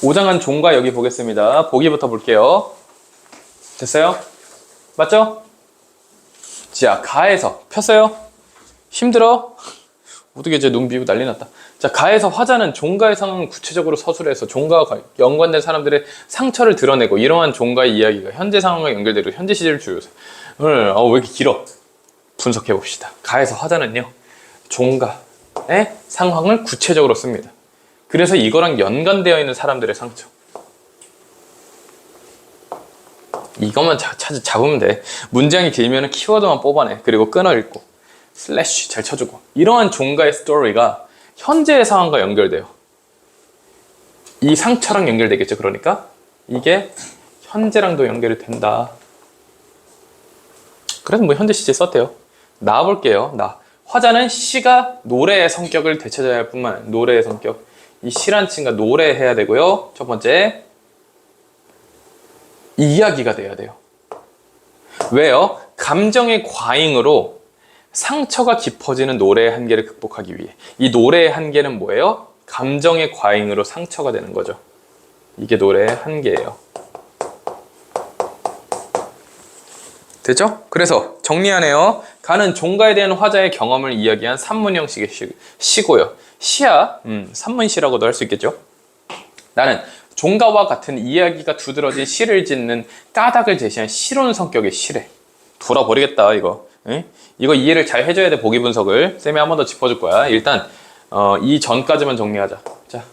오장한 종가 여기 보겠습니다. 보기부터 볼게요. 됐어요? 맞죠? 자, 가에서 폈어요? 힘들어? 어떻게 이제 눈 비우고 난리 났다. 자, 가에서 화자는 종가의 상황을 구체적으로 서술해서 종가와 연관된 사람들의 상처를 드러내고 이러한 종가의 이야기가 현재 상황과 연결되고 현재 시제를 주요해서 왜 이렇게 길어? 분석해 봅시다. 가에서 화자는요, 종가의 상황을 구체적으로 씁니다. 그래서 이거랑 연관되어 있는 사람들의 상처. 이것만 잡으면 돼. 문장이 길면 키워드만 뽑아내. 그리고 끊어 읽고 슬래시 잘 쳐주고. 이러한 종가의 스토리가 현재의 상황과 연결돼요. 이 상처랑 연결되겠죠. 그러니까 이게 현재랑도 연결이 된다. 그래서 뭐 현재 시제 썼대요. 나와볼게요. 화자는 시가 노래의 성격을 되찾아야 할 뿐만 아니라 노래의 성격. 이 시란 친가 노래해야 되고요. 첫 번째, 이야기가 돼야 돼요. 왜요? 감정의 과잉으로 상처가 깊어지는 노래의 한계를 극복하기 위해. 이 노래의 한계는 뭐예요? 감정의 과잉으로 상처가 되는 거죠. 이게 노래의 한계예요. 됐죠? 그래서 정리하네요. 가는 종가에 대한 화자의 경험을 이야기한 산문 형식의 시고요. 시야, 산문시라고도 할 수 있겠죠. 나는 종가와 같은 이야기가 두드러진 시를 짓는 까닭을 제시한 실론 성격의 시래. 돌아버리겠다 이거. 응? 이거 이해를 잘 해줘야 돼. 보기 분석을 쌤이 한 번 더 짚어줄 거야. 일단 이 전까지만 정리하자. 자,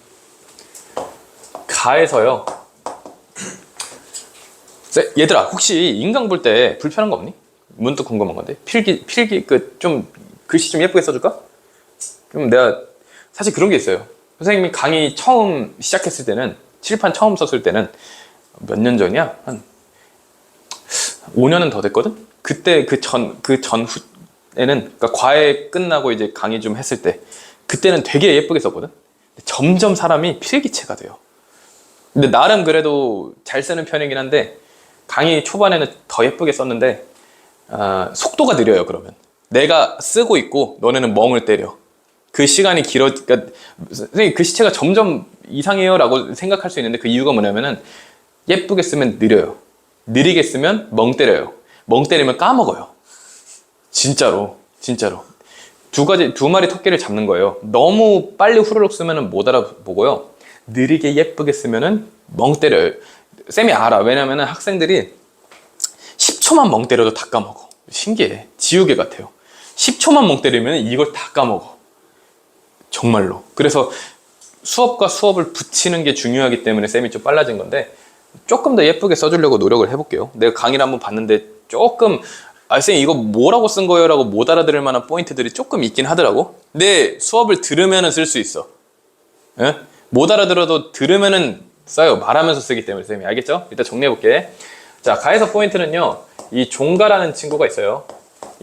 가에서요. 얘들아, 혹시 인강 볼 때 불편한 거 없니? 문득 궁금한 건데. 필기 좀 글씨 좀 예쁘게 써줄까? 좀 내가 사실 그런 게 있어요. 선생님이 강의 처음 시작했을 때는, 칠판 처음 썼을 때는 몇 년 전이야? 한 5년은 더 됐거든? 그때 그 전후에는, 그러니까 과외 끝나고 이제 강의 좀 했을 때, 그때는 되게 예쁘게 썼거든? 점점 사람이 필기체가 돼요. 근데 나름 그래도 잘 쓰는 편이긴 한데, 강의 초반에는 더 예쁘게 썼는데, 속도가 느려요, 그러면. 내가 쓰고 있고, 너네는 멍을 때려. 그 시간이 그러니까 선생님 그 시체가 점점 이상해요 라고 생각할 수 있는데, 그 이유가 뭐냐면은 예쁘게 쓰면 느려요. 느리게 쓰면 멍 때려요. 멍 때리면 까먹어요. 진짜로 두 마리 토끼를 잡는 거예요. 너무 빨리 후루룩 쓰면은 못 알아보고요, 느리게 예쁘게 쓰면은 멍 때려요. 쌤이 알아. 왜냐면은 학생들이 10초만 멍 때려도 다 까먹어. 신기해. 지우개 같아요. 10초만 멍 때리면 이걸 다 까먹어. 정말로. 그래서 수업과 수업을 붙이는 게 중요하기 때문에 쌤이 좀 빨라진 건데, 조금 더 예쁘게 써주려고 노력을 해볼게요. 내가 강의를 한번 봤는데 조금 쌤 이거 뭐라고 쓴 거예요? 라고 못 알아들을 만한 포인트들이 조금 있긴 하더라고. 근데 수업을 들으면은 쓸 수 있어. 예? 못 알아들어도 들으면은 써요. 말하면서 쓰기 때문에. 쌤이 알겠죠? 일단 정리해볼게. 자, 가에서 포인트는요, 이 종가라는 친구가 있어요.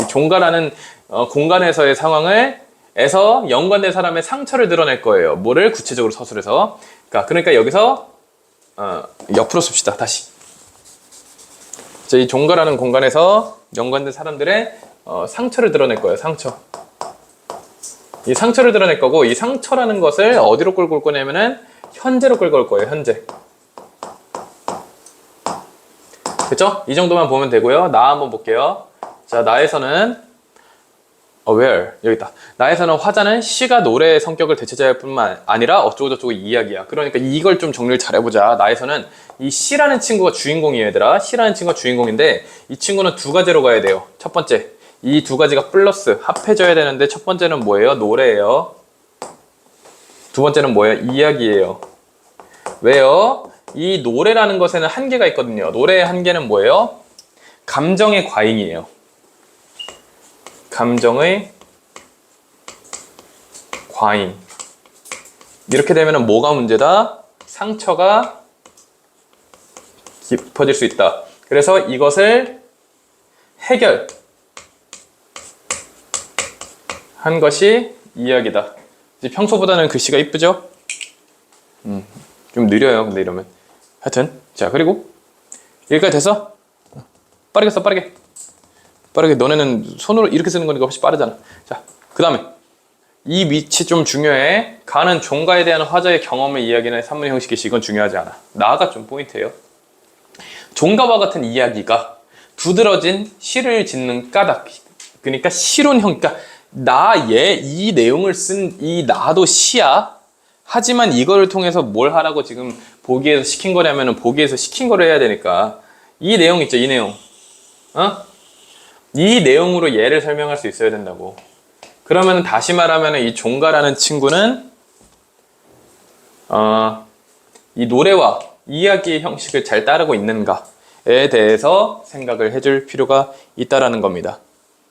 이 종가라는 공간에서의 상황을 에서 연관된 사람의 상처를 드러낼 거예요. 뭐를 구체적으로 서술해서. 그러니까 여기서 옆으로 씁시다. 다시. 자, 이 종가라는 공간에서 연관된 사람들의 상처를 드러낼 거예요. 상처. 이 상처를 드러낼 거고, 이 상처라는 것을 어디로 끌고 올 거냐면은 현재로 끌고 올 거예요. 현재. 그쵸? 이 정도만 보면 되고요. 나 한번 볼게요. 자, 나에서는 where 여기 있다. 나에서는 화자는 시가 노래의 성격을 되찾아야 할 뿐만 아니라 어쩌고저쩌고 이야기야. 그러니까 이걸 좀 정리를 잘 해보자. 나에서는 이 시라는 친구가 주인공이에요, 얘들아. 시라는 친구가 주인공인데, 이 친구는 두 가지로 가야 돼요. 첫 번째, 이 두 가지가 플러스 합해져야 되는데, 첫 번째는 뭐예요? 노래예요. 두 번째는 뭐예요? 이야기예요. 왜요? 이 노래라는 것에는 한계가 있거든요. 노래의 한계는 뭐예요? 감정의 과잉이에요. 감정의 과잉. 이렇게 되면 뭐가 문제다? 상처가 깊어질 수 있다. 그래서 이것을 해결한 것이 이야기다. 이제 평소보다는 글씨가 이쁘죠? 좀 느려요. 근데 이러면 하여튼, 자, 그리고 여기까지 됐어? 빠르게 써, 빠르게. 너네는 손으로 이렇게 쓰는 거니까 훨씬 빠르잖아. 자, 그 다음에 이 위치 좀 중요해. 가는 종가에 대한 화자의 경험을 이야기하는 산문 형식이시. 이건 중요하지 않아. 나가 좀 포인트예요. 종가와 같은 이야기가 두드러진 시를 짓는 까닭. 그러니까 시론형. 그러니까 이 내용을 쓴 이 나도 시야. 하지만 이거를 통해서 뭘 하라고 지금 보기에서 시킨 거냐면은 보기에서 시킨 거를 해야 되니까 이 내용 있죠, 이 내용. 이 내용으로 얘를 설명할 수 있어야 된다고. 그러면 다시 말하면 이 종가라는 친구는 이 노래와 이야기의 형식을 잘 따르고 있는가에 대해서 생각을 해줄 필요가 있다라는 겁니다.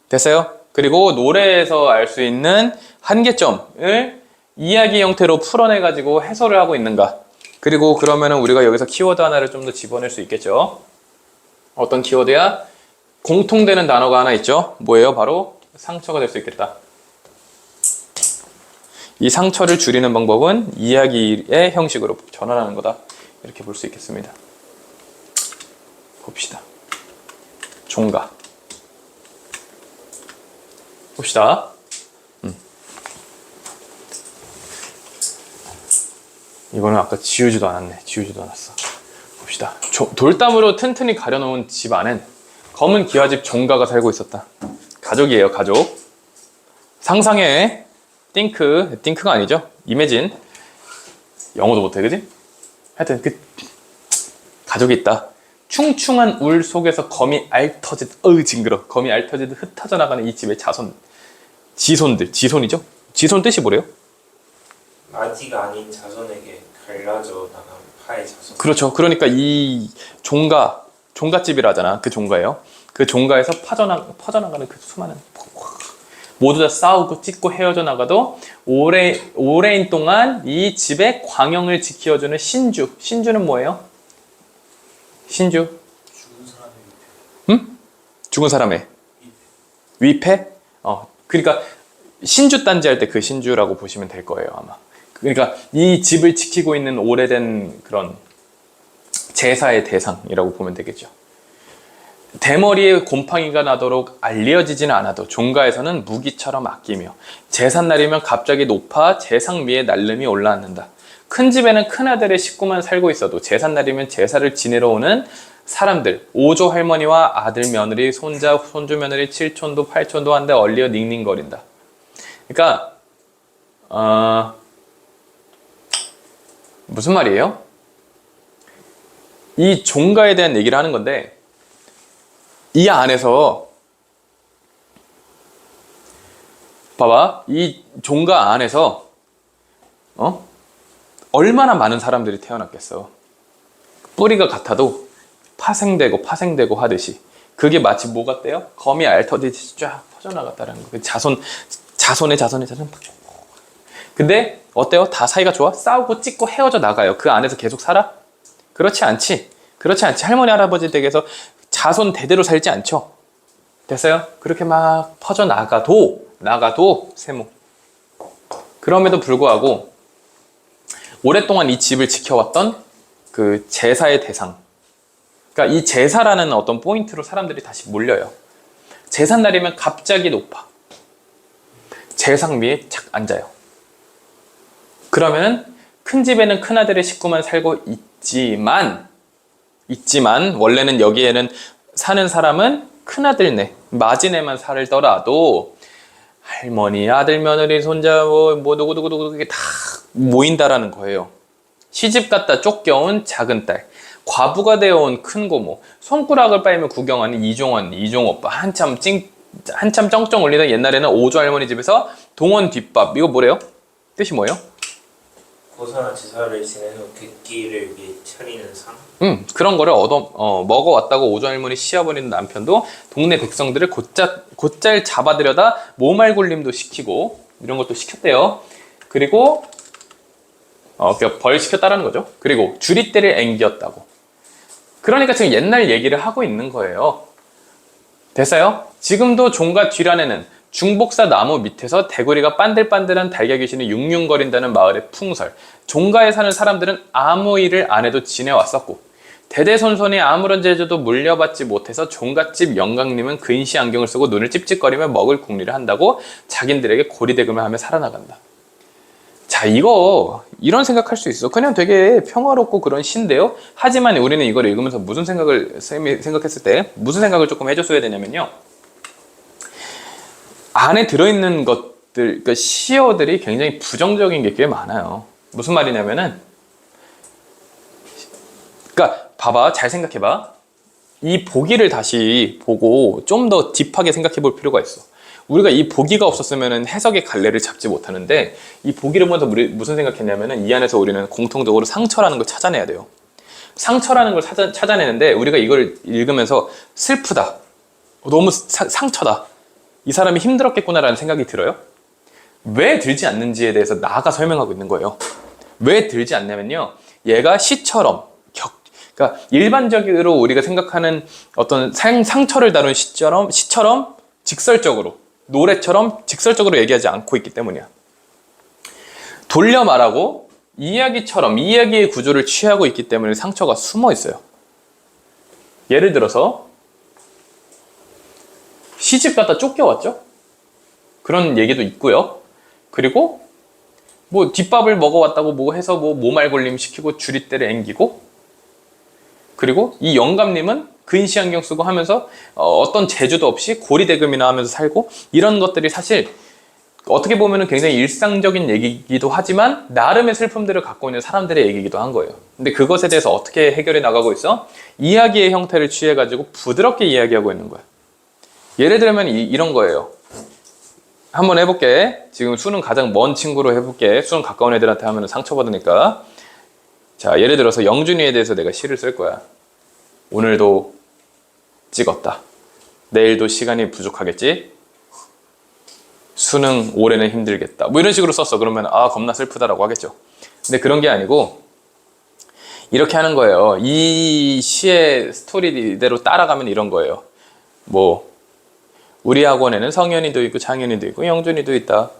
됐어요? 그리고 노래에서 알 수 있는 한계점을 이야기 형태로 풀어내가지고 해설을 하고 있는가. 그리고 그러면은 우리가 여기서 키워드 하나를 좀 더 집어낼 수 있겠죠. 어떤 키워드야? 공통되는 단어가 하나 있죠. 뭐예요? 바로 상처가 될 수 있겠다. 이 상처를 줄이는 방법은 이야기의 형식으로 전환하는 거다. 이렇게 볼 수 있겠습니다. 봅시다. 종가. 봅시다. 이거는 아까 지우지도 않았네. 지우지도 않았어. 봅시다. 돌담으로 튼튼히 가려놓은 집 안엔 검은 기와집 종가가 살고 있었다. 가족이에요, 가족. 상상해. 띵크가 아니죠. 이매진. 영어도 못해, 그지? 하여튼 가족이 있다. 충충한 울 속에서 검이 징그러. 검이 앓터지듯 흩어져 나가는 이 집의 지손이죠? 지손 뜻이 뭐래요? 아지가 아닌 자손에게 갈라져 나간 파의 자손. 그렇죠. 그러니까 이 종갓집이라 하잖아. 그 종가예요. 그 종가에서 퍼져나가는 그 수많은 모두 다 싸우고 찢고 헤어져 나가도 오랜 동안 이 집의 광영을 지켜주는 신주. 신주는 뭐예요? 신주? 죽은 사람의 위패. 응? 죽은 사람의 위패? 그러니까 신주 딴지 할 때 그 신주라고 보시면 될 거예요, 아마. 그러니까 이 집을 지키고 있는 오래된 그런 제사의 대상이라고 보면 되겠죠. 대머리에 곰팡이가 나도록 알려지지는 않아도 종가에서는 무기처럼 아끼며 제삿날이면 갑자기 높아 제상 위에 날름이 올라앉는다. 큰 집에는 큰아들의 식구만 살고 있어도 제삿날이면 제사를 지내러 오는 사람들, 오조 할머니와 아들 며느리, 손자, 손주 며느리, 칠촌도 팔촌도 한데 얼리어 닝닝거린다. 그러니까 무슨 말이에요? 이 종가에 대한 얘기를 하는 건데 이 안에서 봐봐, 이 종가 안에서 얼마나 많은 사람들이 태어났겠어. 뿌리가 같아도 파생되고 하듯이 그게 마치 뭐 같대요? 검이 앓터지듯이 쫙 퍼져나갔다는 거. 자손의 자손. 근데 어때요? 다 사이가 좋아? 싸우고 찢고 헤어져 나가요. 그 안에서 계속 살아? 그렇지 않지. 할머니 할아버지 댁에서 자손 대대로 살지 않죠. 됐어요? 그렇게 막 퍼져 나가도 세모. 그럼에도 불구하고 오랫동안 이 집을 지켜왔던 그 제사의 대상. 그러니까 이 제사라는 어떤 포인트로 사람들이 다시 몰려요. 제삿날이면 갑자기 높아. 제상 위에 착 앉아요. 그러면은 큰 집에는 큰아들의 식구만 살고 있지만 원래는 여기에는 사는 사람은 큰아들네, 마지네만 살더라도 할머니, 아들, 며느리, 손자, 뭐 누구 이게 다 모인다라는 거예요. 시집 갔다 쫓겨온 작은 딸, 과부가 되어온 큰 고모, 손가락을 빨면 구경하는 이종원, 이종 오빠, 한참 쩡쩡 울리던 옛날에는 오조 할머니 집에서 동원 뒷밥. 이거 뭐래요? 뜻이 뭐예요? 고사나 제사를 지낸 후 객기를 위해 차리는 상? 그런 거를 먹어왔다고 오조 할머니 시아버님 남편도 동네 백성들을 곧잘 잡아들여다 모말굴림도 시키고 이런 것도 시켰대요. 그리고 벌 시켰다라는 거죠. 그리고 주리떼를 앵겼다고. 그러니까 지금 옛날 얘기를 하고 있는 거예요. 됐어요? 지금도 종가 뒷안에는 중복사 나무 밑에서 대구리가 반들반들한 달걀 귀신이 융융거린다는 마을의 풍설. 종가에 사는 사람들은 아무 일을 안 해도 지내왔었고 대대손손이 아무런 제주도 물려받지 못해서 종갓집 영감님은 근시 안경을 쓰고 눈을 찝찝거리며 먹을 궁리를 한다고 자긴들에게 고리대금을 하며 살아나간다. 자, 이런 생각할 수 있어. 그냥 되게 평화롭고 그런 시인데요. 하지만 우리는 이걸 읽으면서 무슨 생각을, 쌤이 생각했을 때 무슨 생각을 조금 해줬어야 되냐면요. 안에 들어있는 것들, 그러니까 시어들이 굉장히 부정적인 게 꽤 많아요. 무슨 말이냐면은, 그러니까 봐봐, 잘 생각해봐. 이 보기를 다시 보고 좀 더 딥하게 생각해 볼 필요가 있어. 우리가 이 보기가 없었으면 해석의 갈래를 잡지 못하는데, 이 보기를 보면서 우리 무슨 생각했냐면은, 이 안에서 우리는 공통적으로 상처라는 걸 찾아내야 돼요. 상처라는 걸 찾아내는데, 우리가 이걸 읽으면서 슬프다, 너무 상처다, 이 사람이 힘들었겠구나라는 생각이 들어요. 왜 들지 않는지에 대해서 나아가 설명하고 있는 거예요. 왜 들지 않냐면요, 얘가 시처럼, 그러니까 일반적으로 우리가 생각하는 어떤 상처를 다룬 시처럼 직설적으로, 노래처럼 직설적으로 얘기하지 않고 있기 때문이야. 돌려 말하고 이야기처럼 이야기의 구조를 취하고 있기 때문에 상처가 숨어 있어요. 예를 들어서 시집 갔다 쫓겨왔죠? 그런 얘기도 있고요. 그리고 뭐 뒷밥을 먹어왔다고 뭐 해서 뭐 모말골림 시키고 주리대를 앵기고, 그리고 이 영감님은 근시 안경 쓰고 하면서 어떤 재주도 없이 고리대금이나 하면서 살고, 이런 것들이 사실 어떻게 보면 굉장히 일상적인 얘기이기도 하지만 나름의 슬픔들을 갖고 있는 사람들의 얘기이기도 한 거예요. 근데 그것에 대해서 어떻게 해결해 나가고 있어? 이야기의 형태를 취해가지고 부드럽게 이야기하고 있는 거야. 예를 들면 이런 거예요. 한번 해볼게. 지금 수능 가장 먼 친구로 해볼게. 수능 가까운 애들한테 하면 상처받으니까. 자, 예를 들어서 영준이에 대해서 내가 시를 쓸 거야. 오늘도 찍었다. 내일도 시간이 부족하겠지? 수능 올해는 힘들겠다. 뭐 이런 식으로 썼어. 그러면 아, 겁나 슬프다라고 하겠죠. 근데 그런 게 아니고 이렇게 하는 거예요. 이 시의 스토리대로 따라가면 이런 거예요. 뭐 우리 학원에는 성현이도 있고 장현이도 있고 영준이도 있다.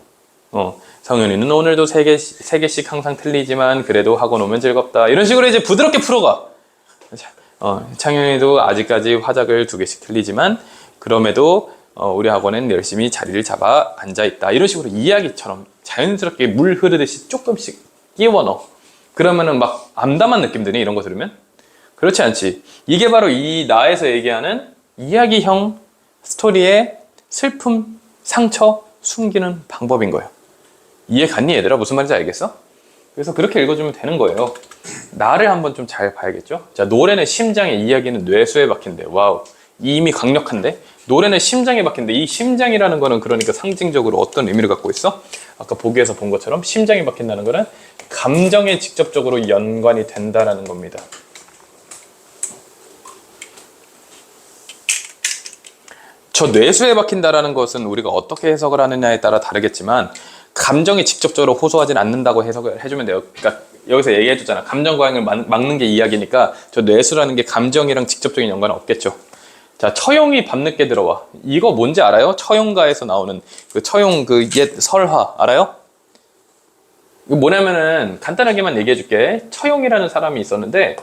성현이는 오늘도 3개씩 항상 틀리지만 그래도 학원 오면 즐겁다. 이런 식으로 이제 부드럽게 풀어가. 창현이도 아직까지 화작을 2개씩 틀리지만 그럼에도 우리 학원엔 열심히 자리를 잡아 앉아있다. 이런 식으로 이야기처럼 자연스럽게 물 흐르듯이 조금씩 끼워 넣어. 그러면은 막 암담한 느낌 드니? 이런 거 들으면? 그렇지 않지. 이게 바로 이 나에서 얘기하는 이야기형 스토리의 슬픔, 상처, 숨기는 방법인 거예요. 이해 갔니 얘들아? 무슨 말인지 알겠어? 그래서 그렇게 읽어주면 되는 거예요. 나를 한번 좀 잘 봐야겠죠? 자, 노래는 심장에, 이야기는 뇌수에 박힌대. 와우, 이미 강력한데? 노래는 심장에 박힌대. 이 심장이라는 거는 그러니까 상징적으로 어떤 의미를 갖고 있어? 아까 보기에서 본 것처럼 심장에 박힌다는 거는 감정에 직접적으로 연관이 된다는 겁니다. 저 뇌수에 박힌다라는 것은 우리가 어떻게 해석을 하느냐에 따라 다르겠지만 감정에 직접적으로 호소하진 않는다고 해석을 해주면 돼요. 그러니까 여기서 얘기해줬잖아. 감정 과잉을 막는 게 이야기니까 저 뇌수라는 게 감정이랑 직접적인 연관은 없겠죠. 자, 처용이 밤늦게 들어와. 이거 뭔지 알아요? 처용가에서 나오는 그 처용 그 옛 설화 알아요? 이거 뭐냐면은 간단하게만 얘기해줄게. 처용이라는 사람이 있었는데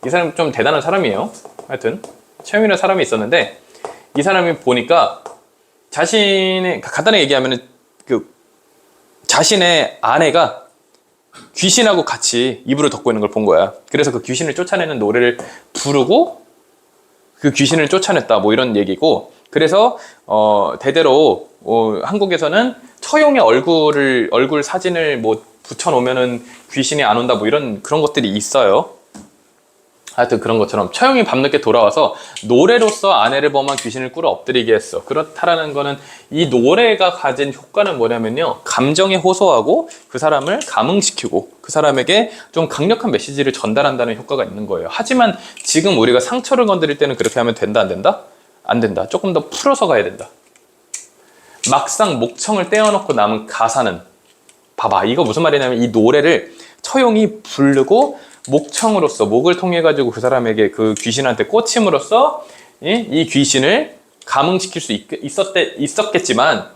이 사람 좀 대단한 사람이에요. 하여튼 처용이라는 사람이 있었는데 이 사람이 보니까 자신의 간단하게 얘기하면은 그 자신의 아내가 귀신하고 같이 이불을 덮고 있는 걸 본 거야. 그래서 그 귀신을 쫓아내는 노래를 부르고 그 귀신을 쫓아냈다. 뭐 이런 얘기고. 그래서 대대로 한국에서는 처용의 얼굴 사진을 뭐 붙여놓으면은 귀신이 안 온다. 뭐 이런 그런 것들이 있어요. 하여튼 그런 것처럼 처용이 밤늦게 돌아와서 노래로서 아내를 범한 귀신을 꿇어 엎드리게 했어. 그렇다라는 거는 이 노래가 가진 효과는 뭐냐면요, 감정에 호소하고 그 사람을 감흥시키고 그 사람에게 좀 강력한 메시지를 전달한다는 효과가 있는 거예요. 하지만 지금 우리가 상처를 건드릴 때는 그렇게 하면 된다 안 된다? 안 된다. 조금 더 풀어서 가야 된다. 막상 목청을 떼어놓고 남은 가사는 봐봐, 이거 무슨 말이냐면 이 노래를 처용이 부르고 목청으로서 목을 통해 가지고 그 사람에게 그 귀신한테 꽂힘으로써 이 귀신을 감흥시킬 수 있었겠지만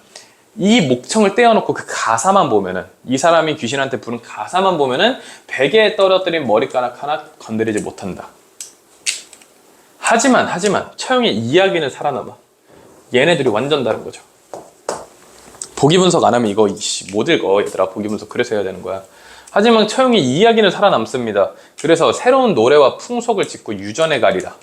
이 목청을 떼어놓고 그 가사만 보면은, 이 사람이 귀신한테 부른 가사만 보면은 베개에 떨어뜨린 머리카락 하나 건드리지 못한다. 하지만 처형의 이야기는 살아남아. 얘네들이 완전 다른 거죠. 보기 분석 안 하면 이거 못 읽어 얘들아. 보기 분석 그래서 해야 되는 거야. 하지만 처형의 이야기는 살아남습니다. 그래서 새로운 노래와 풍속을 짓고 유전해 가리라.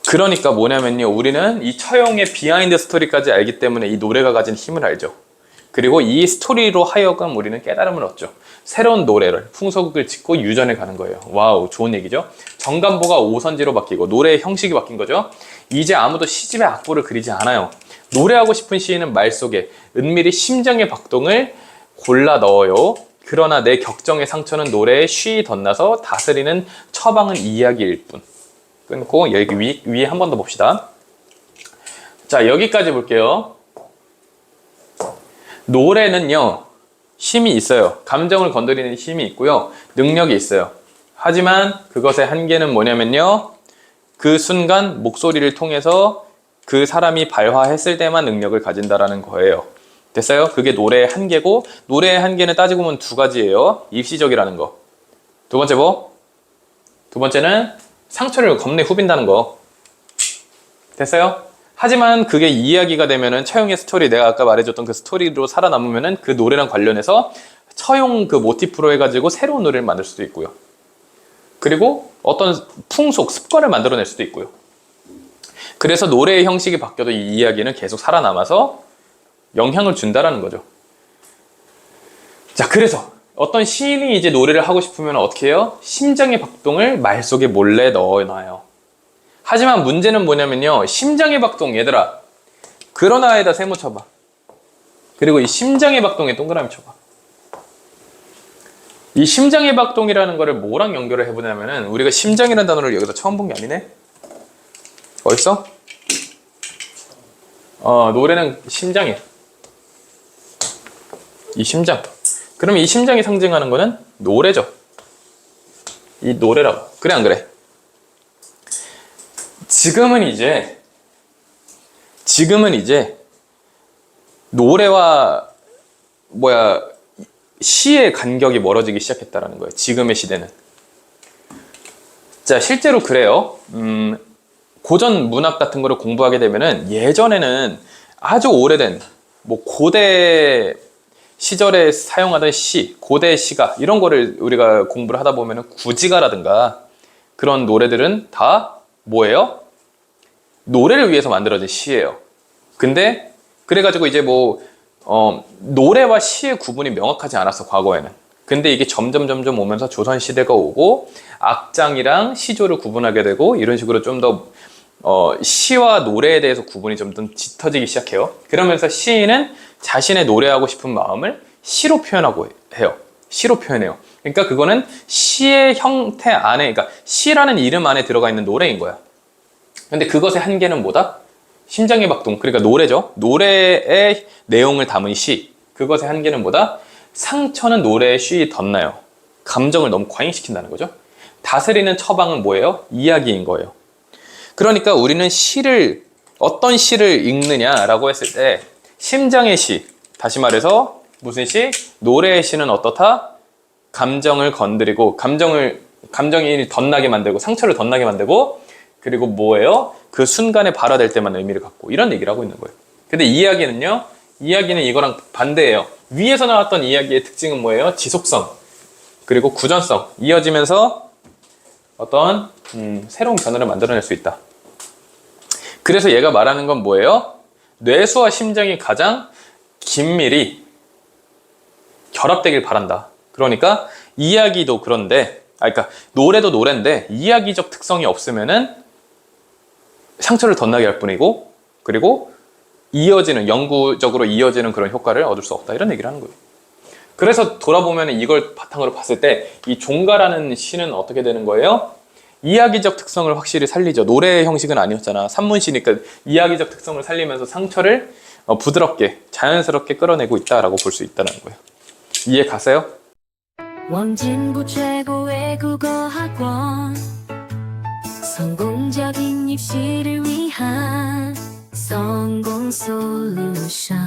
그러니까 뭐냐면요, 우리는 이 처형의 비하인드 스토리까지 알기 때문에 이 노래가 가진 힘을 알죠. 그리고 이 스토리로 하여금 우리는 깨달음을 얻죠. 새로운 노래를, 풍속을 짓고 유전해 가는 거예요. 와우, 좋은 얘기죠. 정간보가 오선지로 바뀌고 노래의 형식이 바뀐 거죠. 이제 아무도 시집의 악보를 그리지 않아요. 노래하고 싶은 시인은 말 속에 은밀히 심정의 박동을 골라 넣어요. 그러나 내 격정의 상처는 노래에 쉬이 덧나서 다스리는 처방은 이야기일 뿐. 끊고 여기 위에 한 번 더 봅시다. 자, 여기까지 볼게요. 노래는요, 힘이 있어요. 감정을 건드리는 힘이 있고요. 능력이 있어요. 하지만 그것의 한계는 뭐냐면요, 그 순간 목소리를 통해서 그 사람이 발화했을 때만 능력을 가진다라는 거예요. 됐어요? 그게 노래의 한계고, 노래의 한계는 따지고 보면 두 가지예요. 입시적이라는 거. 두 번째 뭐? 두 번째는 상처를 겁내 후빈다는 거. 됐어요? 하지만 그게 이야기가 되면은 처형의 스토리, 내가 아까 말해줬던 그 스토리로 살아남으면은 그 노래랑 관련해서 처형 그 모티프로 해가지고 새로운 노래를 만들 수도 있고요. 그리고 어떤 풍속, 습관을 만들어낼 수도 있고요. 그래서 노래의 형식이 바뀌어도 이 이야기는 계속 살아남아서 영향을 준다라는 거죠. 자, 그래서 어떤 시인이 이제 노래를 하고 싶으면 어떻게 해요? 심장의 박동을 말 속에 몰래 넣어놔요. 하지만 문제는 뭐냐면요, 심장의 박동, 얘들아, 그러나에다 세모 쳐봐. 그리고 이 심장의 박동에 동그라미 쳐봐. 이 심장의 박동이라는 거를 뭐랑 연결을 해보냐면은, 우리가 심장이라는 단어를 여기서 처음 본 게 아니네? 어딨어? 노래는 심장이야. 이 심장. 그러면 이 심장이 상징하는 거는 노래죠. 이 노래라고. 그래, 안 그래? 지금은 이제 노래와 시의 간격이 멀어지기 시작했다라는 거예요. 지금의 시대는. 자, 실제로 그래요. 고전 문학 같은 거를 공부하게 되면은, 예전에는 아주 오래된 고대 시절에 사용하던 시, 고대 시가, 이런 거를 우리가 공부를 하다 보면은 구지가라든가 그런 노래들은 다 뭐예요? 노래를 위해서 만들어진 시예요. 근데 그래가지고 이제 노래와 시의 구분이 명확하지 않았어, 과거에는. 근데 이게 점점 오면서 조선시대가 오고 악장이랑 시조를 구분하게 되고, 이런 식으로 좀 더 시와 노래에 대해서 구분이 좀 더 짙어지기 시작해요. 그러면서 시인은 자신의 노래하고 싶은 마음을 시로 표현하고 해요. 시로 표현해요. 그러니까 그거는 시의 형태 안에, 그러니까 시라는 이름 안에 들어가 있는 노래인 거야. 근데 그것의 한계는 뭐다? 심장의 박동, 그러니까 노래죠. 노래의 내용을 담은 시. 그것의 한계는 뭐다? 상처는 노래에 쉬이 덧나요. 감정을 너무 과잉시킨다는 거죠. 다스리는 처방은 뭐예요? 이야기인 거예요. 그러니까 우리는 어떤 시를 읽느냐라고 했을 때, 심장의 시, 다시 말해서 무슨 시? 노래의 시는 어떻다? 감정을 건드리고, 감정이 덧나게 만들고, 상처를 덧나게 만들고, 그리고 뭐예요? 그 순간에 발화될 때만 의미를 갖고, 이런 얘기를 하고 있는 거예요. 근데 이야기는요? 이야기는 이거랑 반대예요. 위에서 나왔던 이야기의 특징은 뭐예요? 지속성, 그리고 구전성, 이어지면서 어떤 새로운 변화를 만들어낼 수 있다. 그래서 얘가 말하는 건 뭐예요? 뇌수와 심장이 가장 긴밀히 결합되길 바란다. 그러니까 이야기도 그런데, 그러니까 노래도 노래인데 이야기적 특성이 없으면은 상처를 덧나게 할 뿐이고, 그리고 영구적으로 이어지는 그런 효과를 얻을 수 없다, 이런 얘기를 하는 거예요. 그래서 돌아보면 이걸 바탕으로 봤을 때 이 종가라는 시는 어떻게 되는 거예요? 이야기적 특성을 확실히 살리죠. 노래의 형식은 아니었잖아. 산문시니까 이야기적 특성을 살리면서 상처를 부드럽게, 자연스럽게 끌어내고 있다라고 볼 수 있다는 거예요. 이해 가세요? 원진구 최고의 국어학원, 성공적인 입시를 위한 성공 솔루션.